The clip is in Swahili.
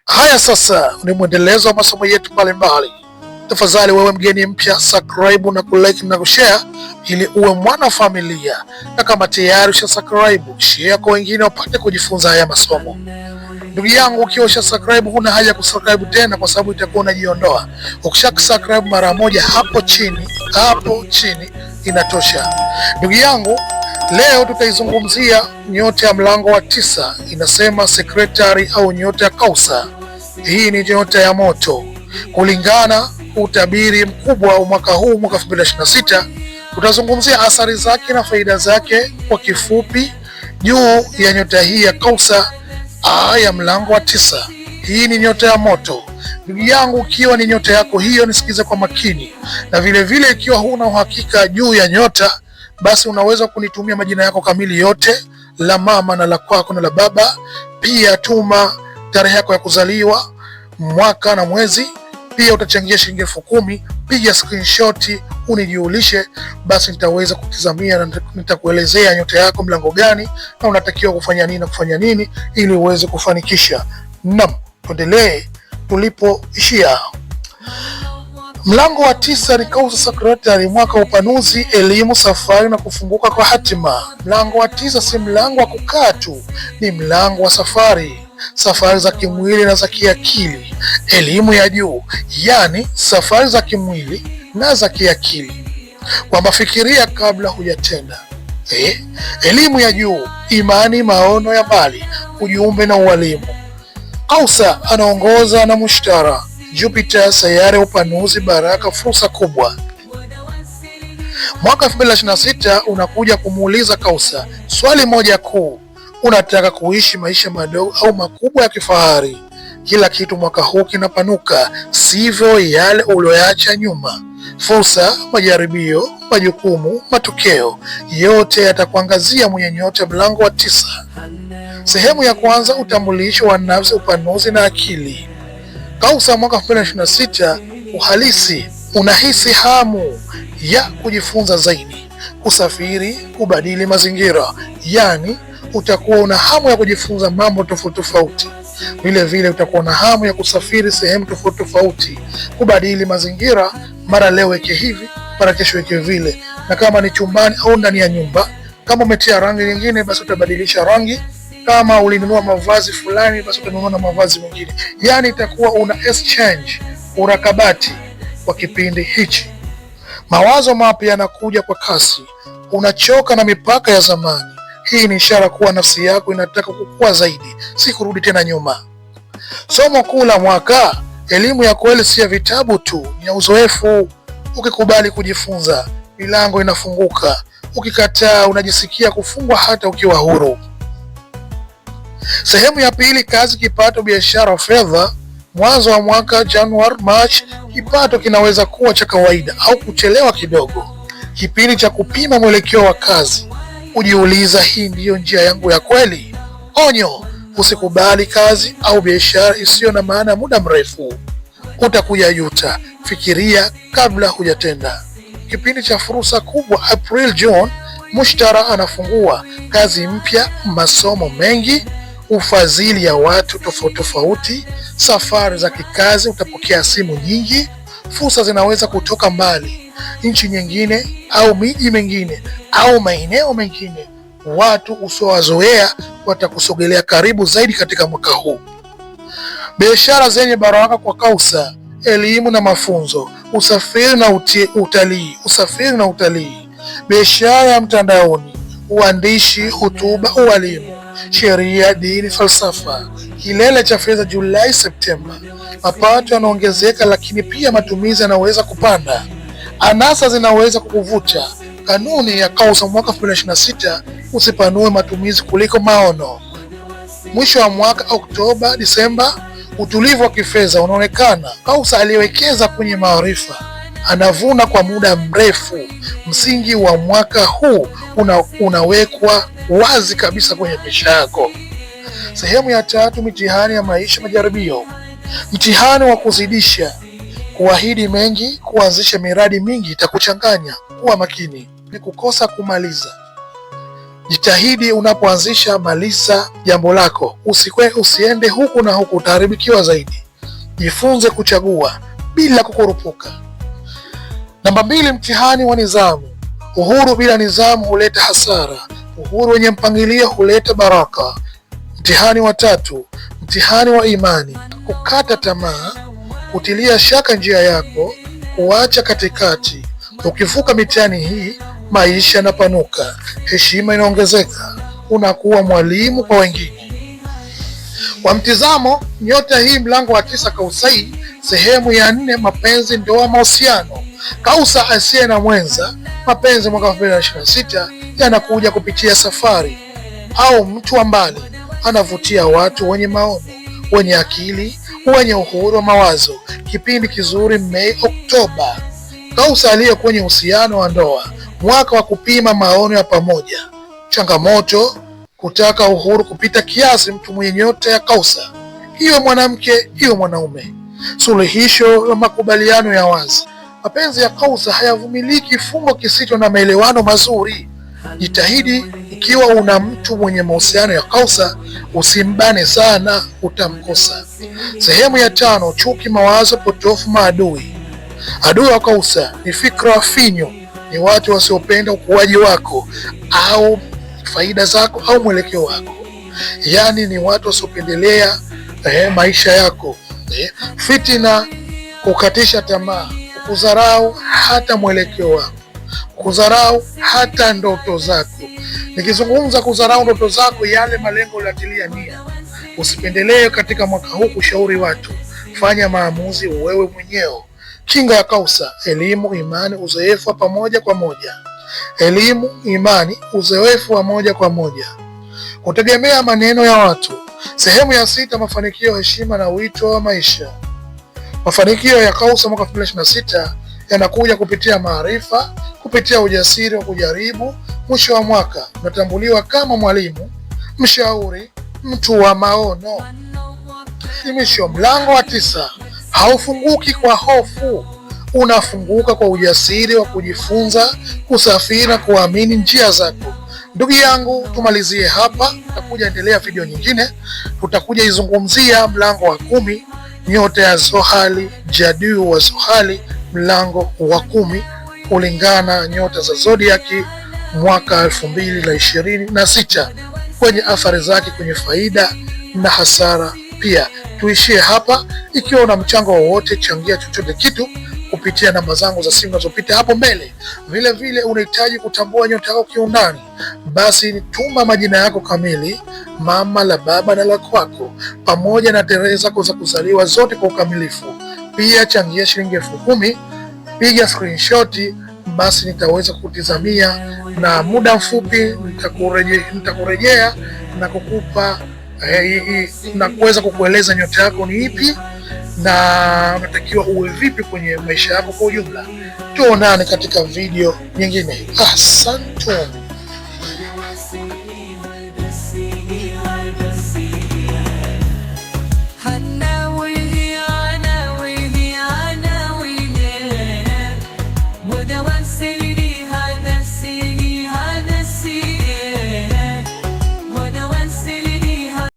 Haya sasa ni mwendelezo wa masomo yetu mbalimbali. Tafadhali wewe mgeni mpya, subscribe na kulike na kushare ili uwe mwana familia, na kama tayari usha subscribe, share kwa wengine wapate kujifunza haya masomo. Ndugu yangu, ukiwa usha subscribe huna haja kusubscribe tena, kwa sababu itakuwa unajiondoa. Ukisha subscribe mara moja hapo chini inatosha. Ndugu yangu, leo tutaizungumzia nyota ya mlango wa 9, inasema secretary au nyota ya Kausa. Hii ni nyota ya moto. Kulingana utabiri mkubwa wa mwaka huu, mwaka 2026, tutazungumzia athari zake na faida zake kwa kifupi juu ya nyota hii ya Kausa ya mlango wa 9. Hii ni nyota ya moto. Ndugu yangu, ukiwa ni nyota yako hiyo, nisikize kwa makini, na vile ikiwa huna uhakika juu ya nyota, basi unaweza kunitumia majina yako kamili yote, la mama na la kwako na la baba. Pia tuma tarehe yako ya kuzaliwa, mwaka na mwezi. Pia utachangia shilingi 10,000. Piga screenshot unijulishe, basi nitaweza kutizamia na nitakuelezea nyota yako mlango gani na unatakiwa kufanya nini ili uweze kufanikisha. Naam, tuendelee tulipoishia. Mlango wa 9 ni Kausa secretary, mwaka wa upanuzi, elimu, safari na kufunguka kwa hatima. Mlango wa 9 si mlango wa kukaa tu, ni mlango wa safari za kimwili na za kiakili, elimu ya juu, yani safari za kimwili na za kiakili, kwamba fikiria kabla hujatenda. Elimu ya juu, imani, maono ya mbali, ujumbe na ualimu. Kausa anaongoza na Mushtara, Jupiter, sayari upanuzi, baraka, fursa kubwa. Mwaka 2026 unakuja kumuuliza Kausa swali moja kuu: unataka kuishi maisha madogo au makubwa ya kifahari? Kila kitu mwaka huu kinapanuka, sivyo yale ulioacha nyuma. Fursa, majaribio, majukumu, matokeo, yote yatakuangazia mwenye nyota mlango wa 9. Sehemu ya kwanza, utambulisho wa nafsi, upanuzi na akili. Kausa mwaka 2026, uhalisi. Unahisi hamu ya kujifunza zaidi, kusafiri, kubadili mazingira, yani utakuwa una hamu ya kujifunza mambo tofauti. Vile utakuwa na hamu ya kusafiri sehemu tofauti, kubadili mazingira, mara leo weke hivi, mara kesho weke vile. Na kama ni chumbani au ndani ya nyumba, kama umetia rangi nyingine, basi utabadilisha rangi. Kama ulinunua mavazi fulani, basi utanunua na mavazi mengine. Yani itakuwa una exchange, urakabati kwa kipindi hichi. Mawazo mapya yanakuja kwa kasi, unachoka na mipaka ya zamani. Hii ni ishara kuwa nafsi yako inataka kukua zaidi, si kurudi tena nyuma. Somo kuu la mwaka: elimu ya kweli si ya vitabu tu, ni ya uzoefu. Ukikubali kujifunza, milango inafunguka. Ukikataa, unajisikia kufungwa hata ukiwa huru. Sehemu ya pili: kazi, kipato, biashara, fedha. Mwanzo wa mwaka Januari, March, kipato kinaweza kuwa cha kawaida au kuchelewa kidogo. Kipindi cha kupima mwelekeo wa kazi, ujiuliza, hii ndiyo njia yangu ya kweli? Onyo: usikubali kazi au biashara isiyo na maana muda mrefu, utakuja juta. Fikiria kabla hujatenda. Kipindi cha fursa kubwa, April, June, Mushtara anafungua kazi mpya, masomo mengi, ufadhili ya watu tofauti, safari za kikazi, utapokea simu nyingi. Fursa zinaweza kutoka mbali, nchi nyingine au miji mingine au maeneo mengine. Watu usiowazoea watakusogelea karibu zaidi katika mwaka huu. Biashara zenye baraka kwa Kausa: elimu na mafunzo, usafiri na utalii, biashara ya mtandaoni, uandishi, hotuba, ualimu, sheria, dini, falsafa. Kilele cha fedha Julai, Septemba. Mapato yanaongezeka, lakini pia matumizi yanaweza kupanda. Anasa zinaweza kukuvuta. Kanuni ya Kausa mwaka 2026: usipanue matumizi kuliko maono. Mwisho wa mwaka Oktoba, Disemba, utulivu wa kifedha unaonekana. Kausa aliwekeza kwenye maarifa, anavuna kwa muda mrefu. Msingi wa mwaka huu unawekwa wazi kabisa kwenye maisha yako. Sehemu ya 3: mitihani ya maisha, majaribio. Mtihani wa kuzidisha, kuahidi mengi, kuanzisha miradi mingi itakuchanganya. Kuwa makini, ni kukosa kumaliza. Jitahidi unapoanzisha, maliza jambo lako. Usiende huku na huku, utaharibikiwa zaidi. Jifunze kuchagua bila kukurupuka. Namba 2, mtihani wa nidhamu. Uhuru bila nidhamu huleta hasara. Uhuru wenye mpangilio huleta baraka. Mtihani wa 3, mtihani wa imani. Kukata tamaa, kutilia shaka njia yako, kuacha katikati. Ukivuka mitihani hii, maisha yanapanuka, heshima inaongezeka, unakuwa mwalimu kwa wengine. Kwa mtizamo nyota hii, mlango wa 9 Kausai, sehemu ya 4, mapenzi, ndoa, mahusiano. Kausa asiye na mwenza, mapenzi mwaka 2026 yanakuja kupitia safari au mtu wa mbali. Anavutia watu wenye maono, wenye akili, wenye uhuru wa mawazo. Kipindi kizuri Mei Oktoba. Kausa aliye kwenye uhusiano wa ndoa, mwaka wa kupima maono ya pamoja. Changamoto, kutaka uhuru kupita kiasi. Mtu mwenye nyota ya Kausa, iwe mwanamke iwe mwanaume. Suluhisho la makubaliano ya wazi. Mapenzi ya Kausa hayavumiliki kifungo kisicho na maelewano mazuri. Jitahidi ikiwa una mtu mwenye mahusiano ya Kausa, usimbane sana, utamkosa. Sehemu ya 5, chuki, mawazo potofu, maadui. Adui wa Kausa ni fikra finyo, ni watu wasiopenda ukuaji wako au faida zako au mwelekeo wako. Yaani ni watu wasiopendelea maisha yako. Fitina, kukatisha tamaa, kudharau hata mwelekeo wako, kudharau hata ndoto zako. Nikizungumza kudharau ndoto zako, yale malengo ulatilia nia. Usipendelee katika mwaka huu kushauri watu, fanya maamuzi wewe mwenyewe. Kinga ya Kausa: elimu, imani, uzoefu wa pamoja kwa moja. Elimu, imani, uzoefu wa moja kwa moja. Kutegemea maneno ya watu. Sehemu ya 6, mafanikio, heshima na wito wa maisha. Mafanikio ya Kausa mwaka 2026 yanakuja kupitia maarifa, kupitia ujasiri wa kujaribu. Mwisho wa mwaka unatambuliwa kama mwalimu, mshauri, mtu wa maono. Hitimisho. Mlango wa 9 haufunguki kwa hofu, unafunguka kwa ujasiri wa kujifunza, kusafiri na kuamini njia zako. Ndugu yangu, tumalizie hapa. Tutakuja endelea video nyingine, tutakuja izungumzia mlango wa 10, nyota ya Zohali, jaduu wa Zohali, mlango wa 10 kulingana nyota za zodiaki mwaka 2026 kwenye athari zake, kwenye faida na hasara. Pia tuishie hapa. Ikiwa una mchango wowote, changia chochote kitu kupitia namba zangu za simu zinazopita hapo mbele. Vile vile unahitaji kutambua nyota yako kiundani, basi tuma majina yako kamili, mama, la baba na la kwako, pamoja na tarehe zako za kuzaliwa zote kwa ukamilifu. Pia changia shilingi 10,000, piga screenshot, basi nitaweza kutizamia na muda mfupi nitakurejea na kukupa na kuweza kukueleza nyota yako ni ipi na unatakiwa uwe vipi kwenye maisha yako kwa ujumla. Tuonane katika video nyingine. Asante.